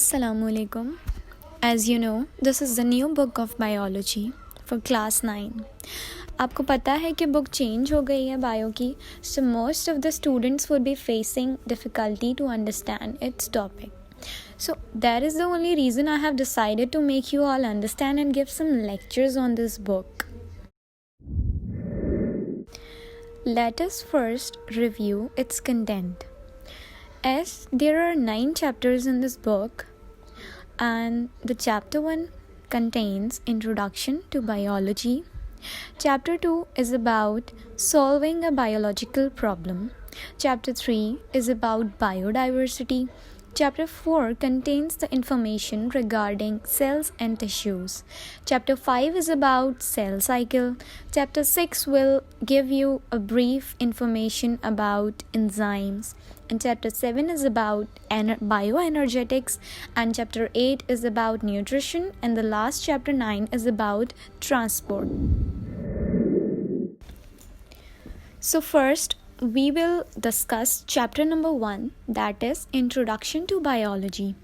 Assalamualaikum. As you know, this is the new book of biology for class 9. आपको पता है कि book change हो गई है बायो की, so most of the students would be facing difficulty to understand its topic. So that is the only reason I have decided to make you all understand and give some lectures on this book. Let us first review its content. As there are 9 chapters in this book, and the chapter 1 contains introduction to biology. Chapter 2 is about solving a biological problem. Chapter 3 is about biodiversity. Chapter 4 contains the information regarding cells and tissues. Chapter 5 is about cell cycle. Chapter 6 will give you a brief information about enzymes. And chapter 7 is about bioenergetics. And chapter 8 is about nutrition. And the last chapter 9 is about transport. So first, we will discuss chapter number 1, that is introduction to biology.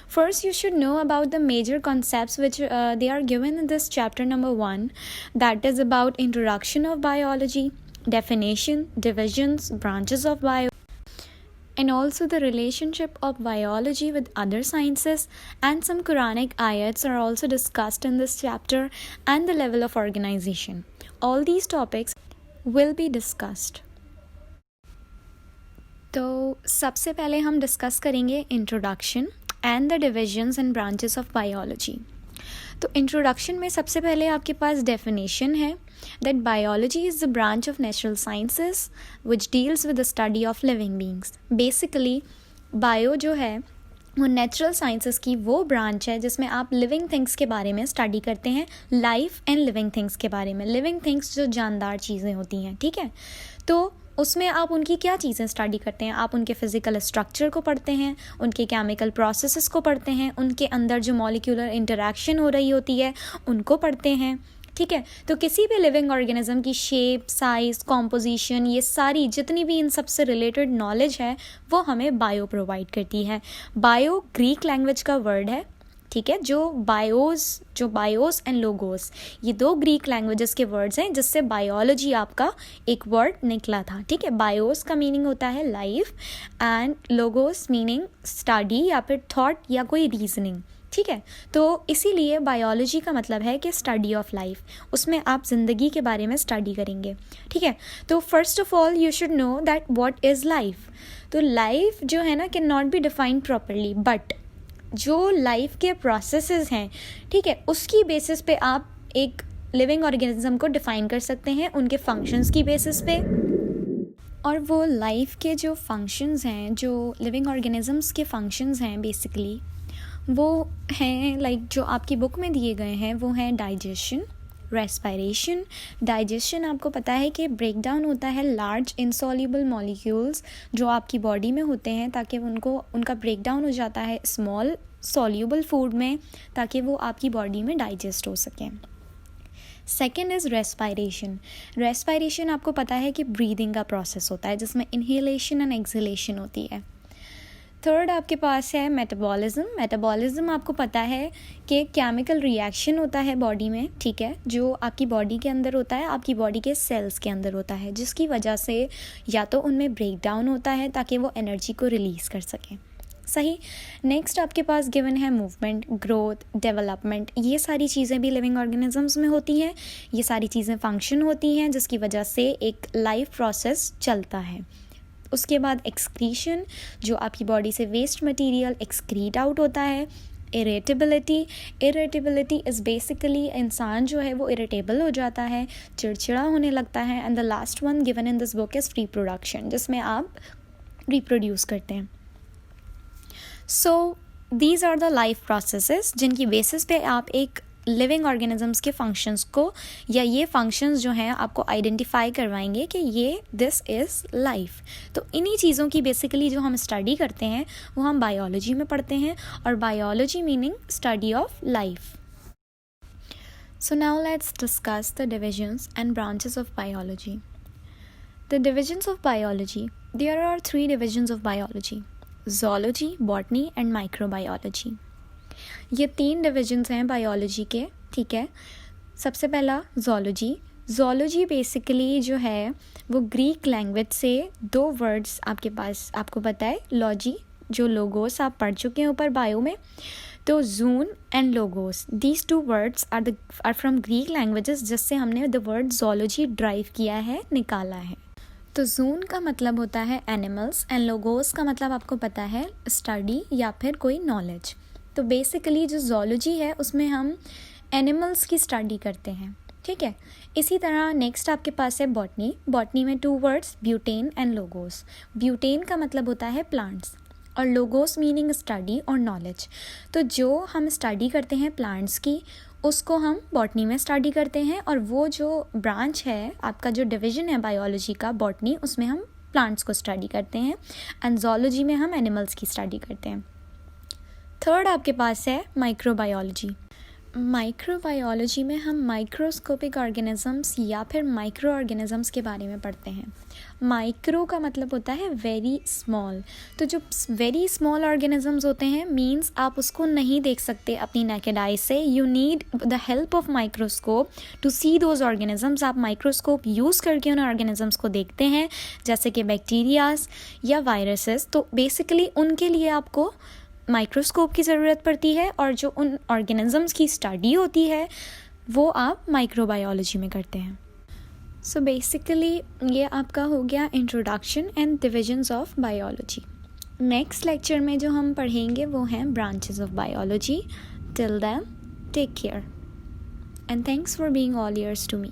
First, you should know about the major concepts which they are given in this chapter number 1, that is about introduction of biology, definition, divisions, branches of bio, and also the relationship of biology with other sciences, and some Quranic ayats are also discussed in this chapter, and the level of organization. All these topics will be discussed. तो सबसे पहले हम discuss करेंगे introduction and the divisions and branches of biology. तो introduction में सबसे पहले आपके पास डेफिनेशन है that biology is the branch of natural sciences which deals with the study of living beings. Basically bio जो है वो नेचुरल साइंसेस की वो ब्रांच है जिसमें आप लिविंग थिंग्स के बारे में स्टडी करते हैं, लाइफ एंड लिविंग थिंग्स के बारे में. लिविंग थिंग्स जो जानदार चीज़ें होती हैं, ठीक है, तो उसमें आप उनकी क्या चीज़ें स्टडी करते हैं. आप उनके फिज़िकल स्ट्रक्चर को पढ़ते हैं, उनके केमिकल प्रोसेसेस को पढ़ते हैं, उनके अंदर जो मॉलिक्यूलर इंटरेक्शन हो रही होती है उनको पढ़ते हैं, ठीक है. तो किसी भी लिविंग ऑर्गेनिज्म की शेप, साइज़, कॉम्पोजिशन, ये सारी जितनी भी इन सब से रिलेटेड नॉलेज है वो हमें बायो प्रोवाइड करती है. बायो ग्रीक लैंग्वेज का वर्ड है, ठीक है. जो बायोस एंड लोगोस, ये 2 ग्रीक लैंग्वेजेस के वर्ड्स हैं जिससे बायोलॉजी आपका एक वर्ड निकला था, ठीक है. बायोस का मीनिंग होता है life and logos meaning study या फिर थॉट या कोई रीजनिंग, ठीक है. तो इसीलिए बायोलॉजी का मतलब है कि स्टडी ऑफ लाइफ, उसमें आप ज़िंदगी के बारे में स्टडी करेंगे, ठीक है. तो first of all you should know that what is life. तो लाइफ जो है ना can not be defined properly, but जो लाइफ के प्रोसेसेस हैं, ठीक है, उसकी बेसिस पे आप एक लिविंग ऑर्गेनिज्म को डिफ़ाइन कर सकते हैं उनके फंक्शंस की बेसिस पे. और वो लाइफ के जो फंक्शंस हैं, जो लिविंग ऑर्गेनिजम्स के फंक्शंस हैं बेसिकली, वो हैं लाइक जो आपकी बुक में दिए गए हैं, वो हैं डाइजेशन, रेस्पिरेशन. डाइजेशन आपको पता है कि ब्रेक डाउन होता है लार्ज इनसॉल्युबल मॉलिक्यूल्स जो आपकी बॉडी में होते हैं, ताकि उनका ब्रेक डाउन हो जाता है स्मॉल सॉल्युबल फूड में, ताकि वो आपकी बॉडी में डाइजेस्ट हो सकें. Second is respiration. रेस्पिरेशन आपको पता है कि ब्रीदिंग का प्रोसेस होता है जिसमें इनहेलेशन एंड एक्सहेलेशन होती है. थर्ड आपके पास है मेटाबॉलिज्म. मेटाबॉलिज्म आपको पता है कि केमिकल रिएक्शन होता है बॉडी में, ठीक है, जो आपकी बॉडी के अंदर होता है, आपकी बॉडी के सेल्स के अंदर होता है, जिसकी वजह से या तो उनमें ब्रेक डाउन होता है ताकि वो एनर्जी को रिलीज़ कर सकें. सही. नेक्स्ट आपके पास गिवन है मूवमेंट, ग्रोथ, डेवलपमेंट. ये सारी चीज़ें भी लिविंग ऑर्गेनिजम्स में होती हैं. ये सारी चीज़ें फंक्शन होती हैं जिसकी वजह से एक लाइफ प्रोसेस चलता है. उसके बाद एक्सक्रीशन, जो आपकी बॉडी से वेस्ट मटेरियल एक्सक्रीट आउट होता है. इरिटेबिलिटी इज़ बेसिकली इंसान जो है वो इरिटेबल हो जाता है, चिड़चिड़ा होने लगता है. And the last one given in this book is reproduction, जिसमें आप रिप्रोड्यूस करते हैं. So these are the life processes जिनकी बेसिस पे आप एक लिविंग ऑर्गेनिजम्स के फंक्शंस को या ये फंक्शंस जो हैं आपको आइडेंटिफाई करवाएंगे कि ये दिस इज़ लाइफ. तो इन्हीं चीज़ों की बेसिकली जो हम स्टडी करते हैं वो हम बायोलॉजी में पढ़ते हैं, और biology meaning study of life. So now let's discuss the divisions and branches of biology. The divisions of biology. There are 3 divisions of biology. zoology, botany and microbiology. ये 3 डिविजन्स हैं बायोलॉजी के, ठीक है। सबसे पहला zoology। zoology बेसिकली जो है वो ग्रीक लैंग्वेज से 2 वर्ड्स आपके पास, आपको पता है लॉजी, जो लोगोस आप पढ़ चुके हैं ऊपर बायो में, तो zoon and logos, these 2 words are from Greek languages, जिससे हमने द वर्ड zoology ड्राइव किया है, निकाला है। तो जून का मतलब होता है एनिमल्स एंड लोगोस का मतलब आपको पता है स्टडी या फिर कोई नॉलेज। तो बेसिकली जो zoology है उसमें हम एनिमल्स की स्टडी करते हैं, ठीक है। इसी तरह नेक्स्ट आपके पास है बॉटनी। बॉटनी में 2 words, butane and logos. Butane का मतलब होता है प्लांट्स और लोगोस मीनिंग स्टडी और नॉलेज। तो जो हम स्टडी करते हैं प्लांट्स की, उसको हम बॉटनी में स्टडी करते हैं, और वो जो ब्रांच है आपका, जो डिवीजन है बायोलॉजी का बॉटनी, उसमें हम प्लांट्स को स्टडी करते हैं, एंड zoology में हम एनिमल्स की स्टडी करते हैं। थर्ड आपके पास है माइक्रोबायोलॉजी। माइक्रोबायोलॉजी में हम माइक्रोस्कोपिक ऑर्गेनिजम्स या फिर माइक्रो ऑर्गेनिजम्स के बारे में पढ़ते हैं। माइक्रो का मतलब होता है वेरी स्मॉल। तो जो वेरी स्मॉल ऑर्गेनिजम्स होते हैं, मींस आप उसको नहीं देख सकते अपनी नेकेड आई से, you need the help of microscope to see those organisms. आप माइक्रोस्कोप यूज़ करके उन ऑर्गेनिजम्स को देखते हैं, जैसे कि बैक्टीरियाज या वायरसेस। तो बेसिकली उनके लिए आपको माइक्रोस्कोप की ज़रूरत पड़ती है, और जो उन ऑर्गेनिजम्स की स्टडी होती है वो आप माइक्रोबायोलॉजी में करते हैं। सो बेसिकली ये आपका हो गया introduction and divisions of biology. Next lecture में जो हम पढ़ेंगे वो हैं branches of biology. Till then take care and thanks for being all ears to me.